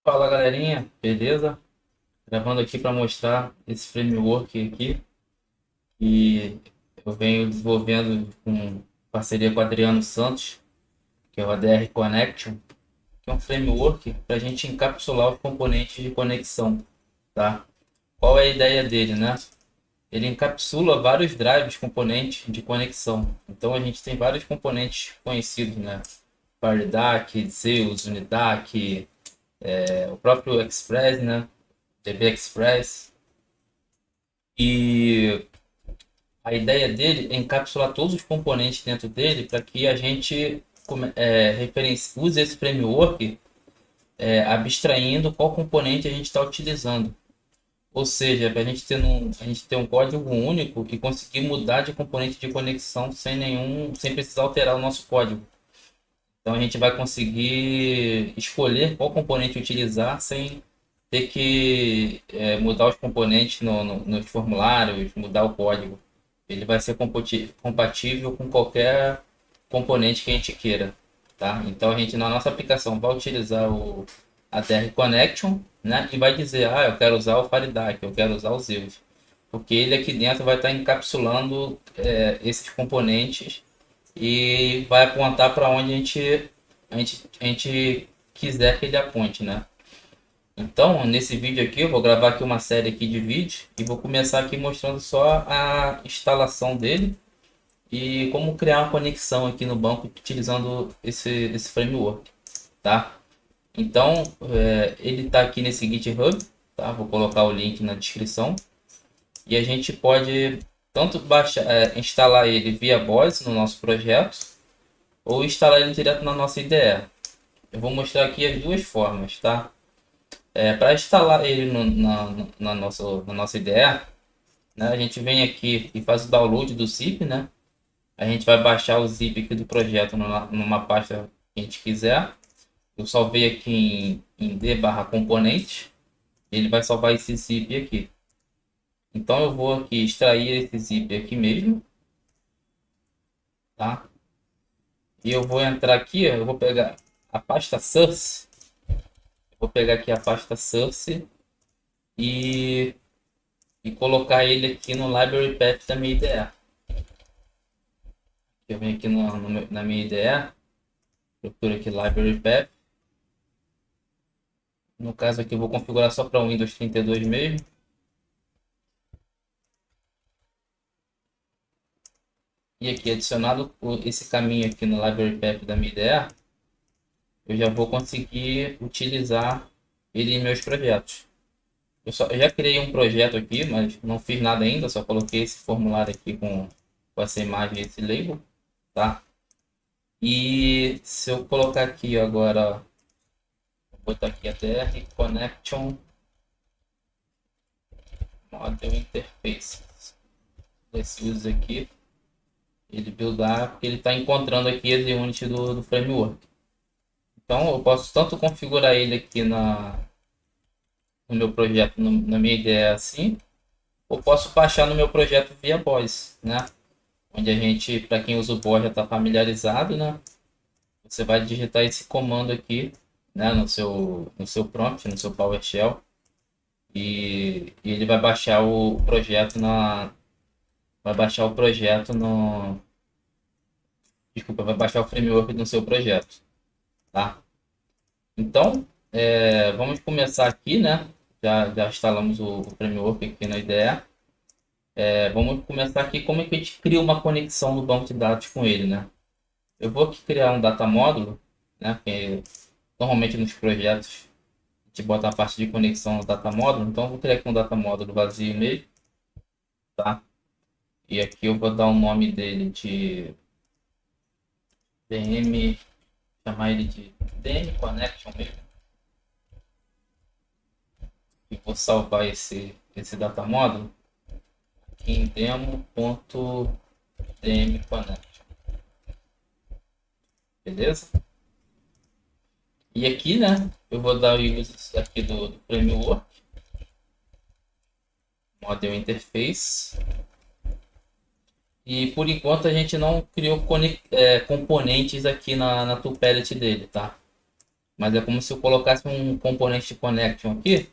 Fala galerinha, beleza? Gravando aqui para mostrar esse framework aqui que eu venho desenvolvendo com parceria com o Adriano Santos, que é o ADR Connection, que é um framework para a gente encapsular os componentes de conexão, tá? Qual é a ideia dele, né? Ele encapsula vários drives componentes de conexão. Então a gente tem vários componentes conhecidos, né? FireDAC, Zeus, Unidac, o próprio Express, né? DB Express. E a ideia dele é encapsular todos os componentes dentro dele para que a gente use esse framework abstraindo qual componente a gente está utilizando. Ou seja, para a gente ter um código único e conseguir mudar de componente de conexão sem precisar alterar o nosso código. Então a gente vai conseguir escolher qual componente utilizar sem ter que mudar os componentes nos formulários, mudar o código. Ele vai ser compatível com qualquer componente que a gente queira, tá? Então a gente na nossa aplicação vai utilizar o ADR Connection, né? E vai dizer, eu quero usar o FireDAC, eu quero usar o Zeus, porque ele aqui dentro vai estar encapsulando esses componentes e vai apontar para onde a gente quiser que ele aponte, né? Então, nesse vídeo aqui, eu vou gravar aqui uma série aqui de vídeos e vou começar aqui mostrando só a instalação dele e como criar uma conexão aqui no banco utilizando esse framework, tá? Então, ele está aqui nesse GitHub, tá? Vou colocar o link na descrição e a gente pode tanto instalar ele via BOS no nosso projeto ou instalar ele direto na nossa IDE. Eu vou mostrar aqui as duas formas, tá? Para instalar ele na nossa IDE, né, a gente vem aqui e faz o download do zip, né? A gente vai baixar o zip aqui do projeto numa pasta que a gente quiser. Eu salvei aqui em d/componente. Ele vai salvar esse zip aqui. Então eu vou aqui extrair esse zip aqui mesmo, tá? E eu vou entrar aqui, eu vou pegar a pasta source. Vou pegar aqui a pasta source e, e colocar ele aqui no library path da minha IDE. Eu venho aqui na minha IDE, procuro aqui library path. No caso aqui eu vou configurar só para o Windows 32 mesmo. E aqui adicionado esse caminho aqui no library path da minha IDE, eu já vou conseguir utilizar ele em meus projetos. Eu já criei um projeto aqui, mas não fiz nada ainda, só coloquei esse formulário aqui com essa imagem e esse label, tá? E se eu colocar aqui agora, vou botar aqui a DR Connection Model Interface. Esse uso aqui, ele buildar, porque ele está encontrando aqui as units do framework. Então eu posso tanto configurar ele aqui no meu projeto, na minha ideia assim, ou posso baixar no meu projeto via BOS, né? Onde a gente, para quem usa o BOS já está familiarizado, né? Você vai digitar esse comando aqui, né? No seu prompt, no seu PowerShell, e ele vai baixar o projeto vai baixar o projeto no, desculpa, vai baixar o framework no seu projeto, tá? Então, vamos começar aqui, né? Já instalamos o framework aqui na IDE. Vamos começar aqui como é que a gente cria uma conexão no banco de dados com ele, né? Eu vou aqui criar um data módulo, né? Que normalmente nos projetos a gente bota a parte de conexão no data módulo, então eu vou criar aqui um data módulo vazio mesmo, tá? E aqui eu vou dar o nome dele de DM, chamar ele de DM Connection mesmo. E vou salvar esse data módulo em demo.dmConnect, beleza? E aqui, né, eu vou dar o use aqui do framework, model interface. E por enquanto a gente não criou componentes aqui na tool palette dele, tá? Mas é como se eu colocasse um componente de connection aqui.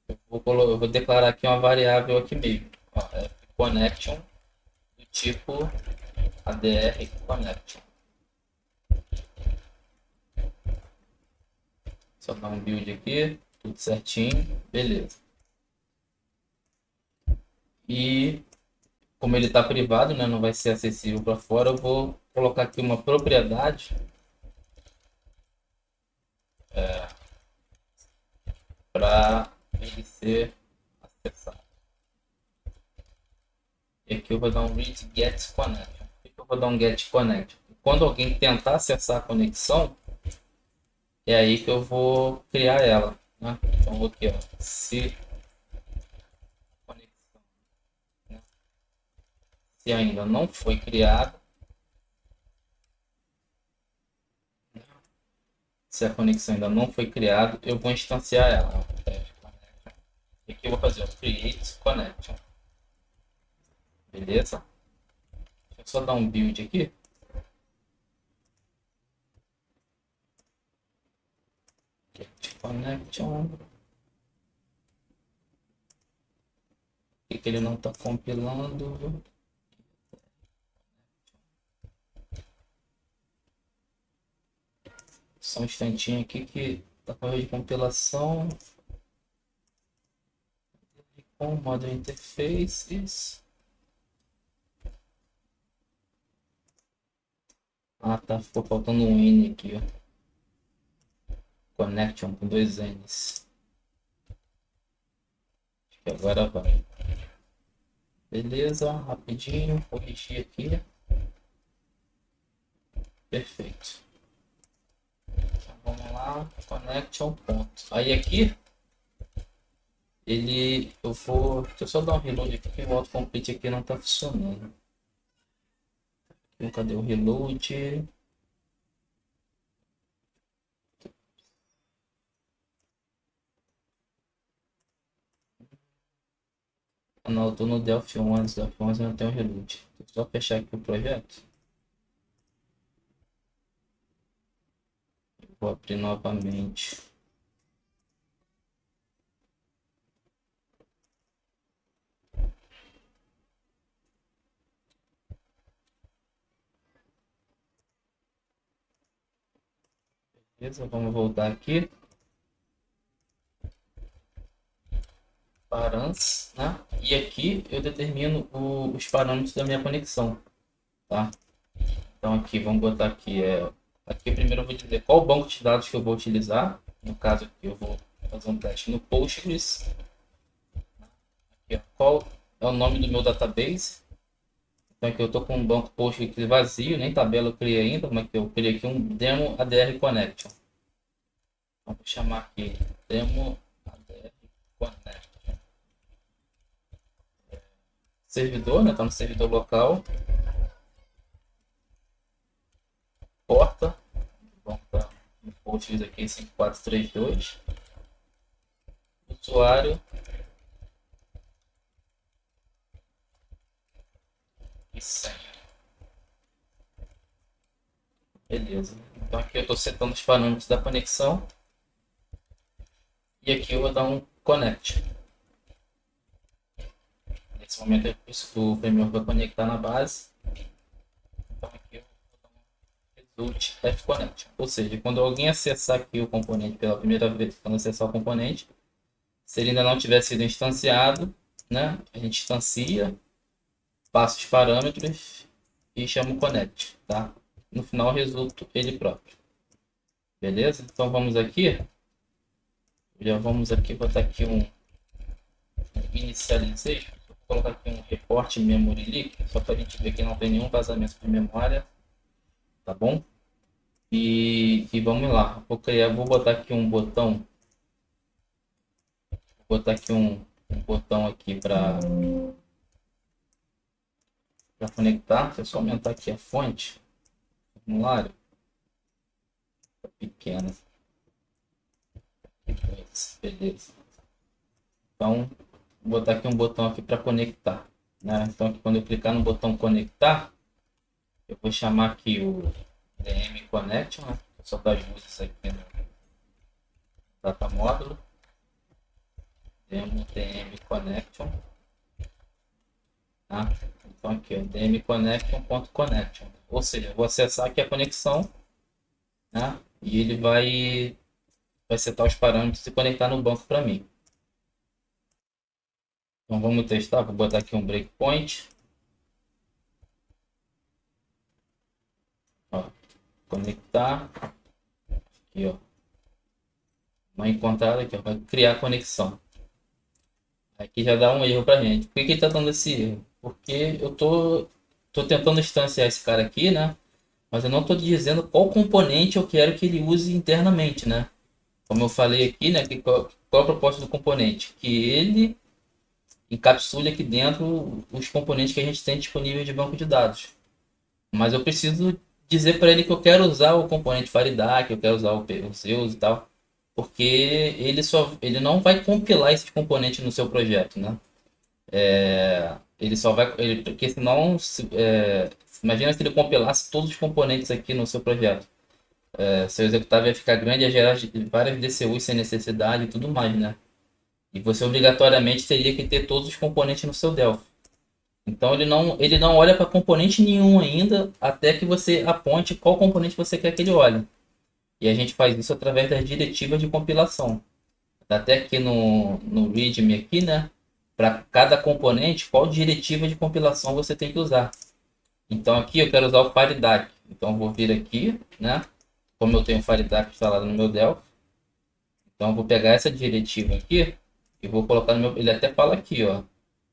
Eu vou declarar aqui uma variável aqui mesmo. Ó, é connection do tipo ADR connection. Só dar um build aqui, tudo certinho, beleza. E como ele está privado, né, não vai ser acessível para fora, eu vou colocar aqui uma propriedade para ele ser acessado. E aqui eu vou dar um read get connection. Por que eu vou dar um get connection? Quando alguém tentar acessar a conexão, é aí que eu vou criar ela, né? Então vou aqui, ó, se conexão, né? Se ainda não foi criado, se a conexão ainda não foi criada, eu vou instanciar ela. E aqui eu vou fazer o create connection. Beleza? Deixa eu só dar um build aqui. Get connection. Por que ele não está compilando? Só um instantinho aqui que tá com erro de compilação. Com Modern Interfaces. Ah, tá. Ficou faltando um N aqui, ó. Connection com dois N's. Acho que agora vai. Beleza, rapidinho. Corrigir aqui. Perfeito. Então, vamos lá. Connection, ponto. Aí aqui, eu vou... Deixa eu só dar um reload aqui, que o autocomplete aqui não tá funcionando. Cadê o reload? Não, eu tô no Delphi 11. Delphi 11 não tem o reload. Vou só fechar aqui o projeto. Vou abrir novamente. Beleza, vamos voltar aqui. Params, né? E aqui eu determino os parâmetros da minha conexão, tá? Então aqui, vamos botar aqui, aqui primeiro eu vou dizer qual banco de dados que eu vou utilizar. No caso aqui eu vou fazer um teste no Postgres. Aqui, ó, qual é o nome do meu database. Então aqui eu estou com um banco Postgres vazio, nem tabela eu criei ainda, mas eu criei aqui um demo ADR connection. Então vou chamar aqui demo ADR connection. Servidor, né? Tá no servidor local. Porta. Vamos para o Postgres aqui 5432. Usuário. E senha. Beleza. Então aqui eu estou setando os parâmetros da conexão. E aqui eu vou dar um connect. Nesse momento o framework vai conectar na base. Então aqui eu vou dar um result fconnect. Ou seja, quando alguém acessar aqui o componente pela primeira vez, quando acessar o componente, se ele ainda não tiver sido instanciado, né, a gente instancia, passa os parâmetros e chama o connect, tá? No final resulta ele próprio. Beleza? Então vamos aqui. Já vamos aqui, botar aqui um initialization. Vou colocar aqui um report memory leak, só para a gente ver que não tem nenhum vazamento de memória, tá bom? E vamos lá. Vou botar aqui um botão. Vou botar aqui um botão aqui para conectar. Deixa eu só aumentar aqui a fonte. Formulário. Tá pequena. Beleza. Então, vou botar aqui um botão aqui para conectar, né? Então, aqui, quando eu clicar no botão conectar, eu vou chamar aqui o DM Connection, né? Só dar as luzes aqui data módulo, demo DM connection, tá? Então aqui, ó, dm connection.connection, ou seja, eu vou acessar aqui a conexão, né? E ele vai setar os parâmetros e conectar no banco para mim. Então vamos testar, vou botar aqui um breakpoint. Ó, conectar. Aqui, ó. Uma encontrada aqui, ó, vai criar conexão. Aqui já dá um erro pra gente. Por que que ele tá dando esse erro? Porque eu tô tentando instanciar esse cara aqui, né? Mas eu não tô dizendo qual componente eu quero que ele use internamente, né? Como eu falei aqui, né? Qual é a proposta do componente? Que ele encapsule aqui dentro os componentes que a gente tem disponível de banco de dados. Mas eu preciso dizer para ele que eu quero usar o componente Faridah, que eu quero usar o Zeus e tal, porque ele não vai compilar esses componentes no seu projeto, né? Ele só vai, porque senão, imagina se ele compilasse todos os componentes aqui no seu projeto. Seu executável ia ficar grande, ia gerar várias DCUs sem necessidade e tudo mais, né? E você obrigatoriamente teria que ter todos os componentes no seu Delphi. Então ele não olha para componente nenhum ainda, até que você aponte qual componente você quer que ele olhe. E a gente faz isso através das diretivas de compilação. Tá até aqui no README aqui, né? Para cada componente, qual diretiva de compilação você tem que usar. Então aqui eu quero usar o FireDAC. Então eu vou vir aqui, né? Como eu tenho o FireDAC instalado no meu Delphi. Então eu vou pegar essa diretiva aqui e vou colocar no meu... Ele até fala aqui, ó.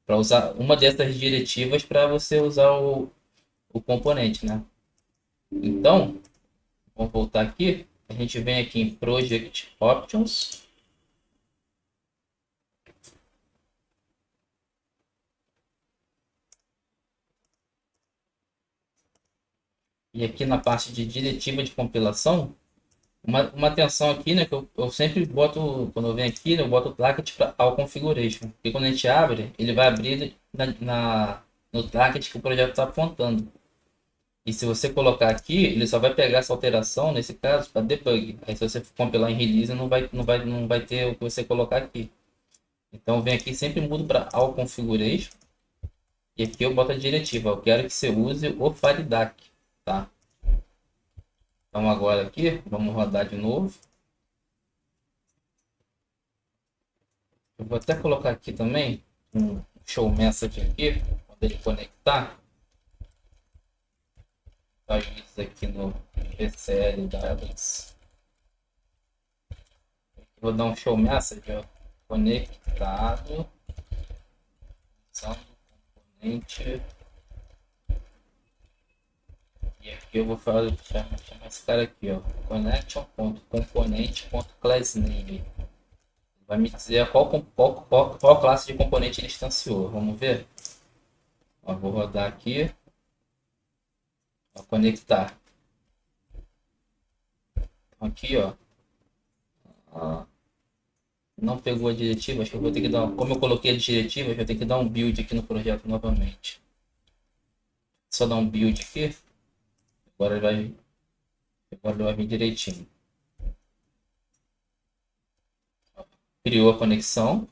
Para usar uma dessas diretivas para você usar o componente, né? Então, vamos voltar aqui. A gente vem aqui em Project Options. E aqui na parte de diretiva de compilação, uma atenção aqui, né, que eu sempre boto, quando eu venho aqui, né, eu boto o target para All Configuration. Porque quando a gente abre, ele vai abrir no target que o projeto está apontando. E se você colocar aqui, ele só vai pegar essa alteração, nesse caso, para debug. Aí se você compilar em release, não vai ter o que você colocar aqui. Então vem aqui, sempre mudo para All Configuration. E aqui eu boto a diretiva. Eu quero que você use o FireDAC, tá? Então agora aqui, vamos rodar de novo. Eu vou até colocar aqui também um show message aqui, quando ele conectar. Faz isso aqui no VCL Dialogs. Vou dar um show message, ó. Conectado. Usando componente. E aqui eu vou chamar esse cara aqui, ó. Connection.componente.className. Vai me dizer qual classe de componente ele instanciou. Vamos ver? Ó, vou rodar aqui. Ó, conectar. Aqui, ó. Não pegou a diretiva. Acho que eu vou ter que dar. Como eu coloquei a diretiva, eu vou ter que dar um build aqui no projeto novamente. Só dar um build aqui. Agora ele vai vir direitinho. Criou a conexão.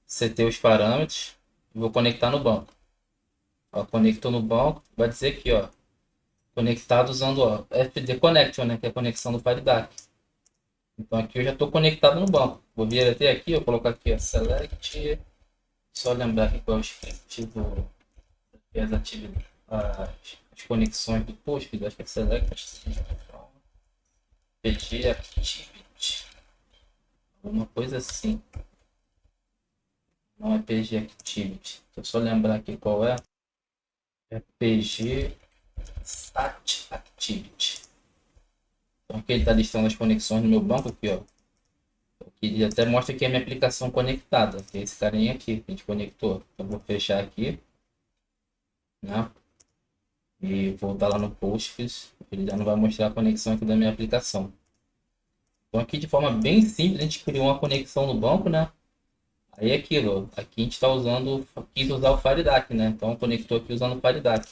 Setei os parâmetros. Vou conectar no banco. Ó, conectou no banco. Vai dizer aqui, ó. Conectado usando ó, FD Connection, né? Que é a conexão do FireDAC. Então aqui eu já estou conectado no banco. Vou vir até aqui, eu colocar aqui, ó, select. Só lembrar aqui qual é o script as atividades, as conexões do post, acho que é select pg activity, alguma coisa assim. Não é pg activity. Deixa eu só lembrar aqui qual é. É pg stat activity. Então aqui ele está listando as conexões no meu banco aqui, ó. Ele até mostra que é a minha aplicação conectada. Que é esse carinha aqui que a gente conectou. Eu vou fechar aqui, né? E voltar lá no Postgres. Ele já não vai mostrar a conexão aqui da minha aplicação. Então aqui de forma bem simples a gente criou uma conexão no banco, né? Aí é aquilo, aqui a gente está usando, quis usar o FireDAC, né? Então conectou aqui usando o FireDAC.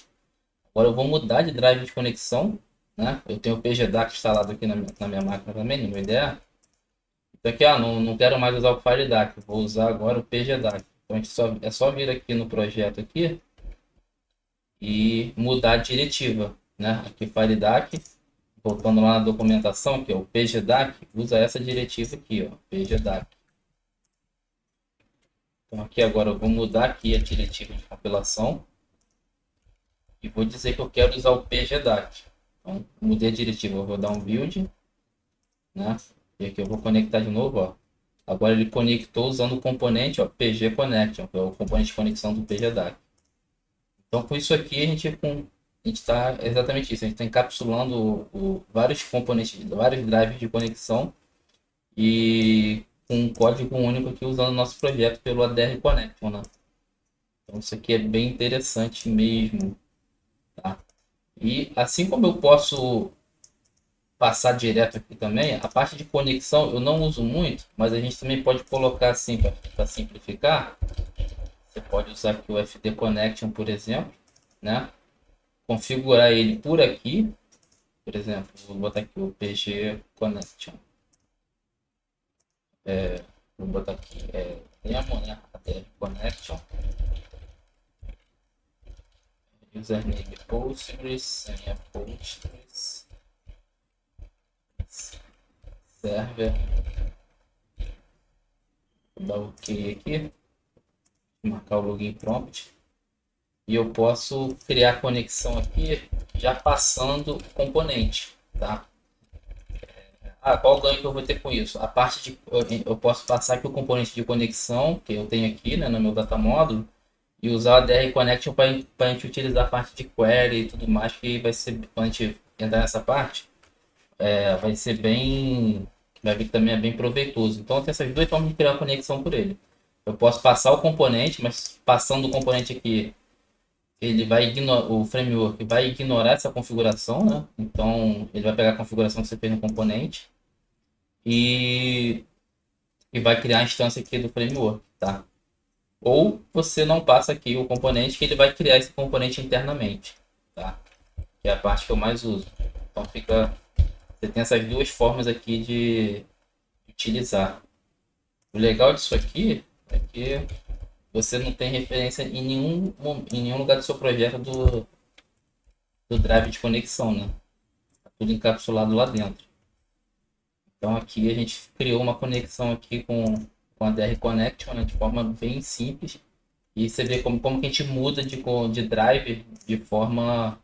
Agora eu vou mudar de drive de conexão, né? Eu tenho o PGDAC instalado aqui na minha máquina também, no meu IDE. Então aqui, não quero mais usar o FireDAC, vou usar agora o PGDAC. Então a gente é só vir aqui no projeto aqui e mudar a diretiva, né? Aqui FireDAC, voltando lá na documentação, que é o PGDAC, usa essa diretiva aqui, ó, PGDAC. Então aqui agora eu vou mudar aqui a diretiva de compilação e vou dizer que eu quero usar o PGDAC. Então mudei a diretiva, eu vou dar um build, né? E aqui eu vou conectar de novo, ó. Agora ele conectou usando o componente, ó, PG Connection, que é o componente de conexão do PGDAC. Então com isso aqui a gente está exatamente isso, a gente está encapsulando vários componentes, vários drivers de conexão e com um código único aqui usando o nosso projeto pelo ADR Connection, né? Então isso aqui é bem interessante mesmo, tá? E assim como eu posso passar direto aqui também, a parte de conexão eu não uso muito, mas a gente também pode colocar assim para simplificar. Você pode usar aqui o FD Connection, por exemplo, né? Configurar ele por aqui, por exemplo, vou botar aqui o PG Connection. Vou botar aqui demo, né? ADR Connection. Username Postgres, senha Postgres, server. Vou dar OK aqui, marcar o login prompt. E eu posso criar conexão aqui já passando o componente, tá? Qual o ganho que eu vou ter com isso? A parte de eu posso passar aqui o componente de conexão que eu tenho aqui, né, no meu data módulo e usar a DR Connection para a gente utilizar a parte de query e tudo mais, que vai ser quando a gente entrar nessa parte, vai ser bem, vai ver que também é bem proveitoso. Então tem essas duas formas de criar conexão por ele. Eu posso passar o componente, mas passando o componente aqui ele vai ignorar, o framework vai ignorar essa configuração, né? Então ele vai pegar a configuração que você fez no componente e, e vai criar a instância aqui do framework, tá? Ou você não passa aqui o componente que ele vai criar esse componente internamente, tá? Que é a parte que eu mais uso. Então você tem essas duas formas aqui de utilizar. O legal disso aqui é que você não tem referência em nenhum lugar do seu projeto do drive de conexão, né? Tá tudo encapsulado lá dentro. Então aqui a gente criou uma conexão aqui com a DR Connection, né, de forma bem simples. E você vê como que a gente muda de drive de forma...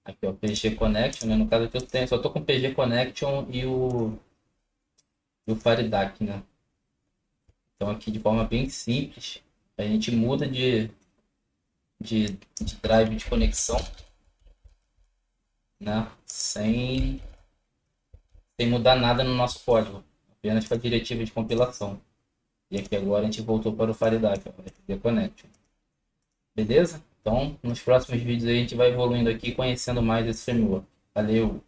Aqui, ó, PG Connection, né? No caso aqui eu tenho, só tô com o PG Connection e o FireDAC, né? Então aqui de forma bem simples, a gente muda de drive de conexão, né? Sem mudar nada no nosso código, apenas com a diretiva de compilação. E aqui agora a gente voltou para o FireDAC, o FD Connection. Beleza? Então, nos próximos vídeos a gente vai evoluindo aqui, conhecendo mais esse framework. Valeu!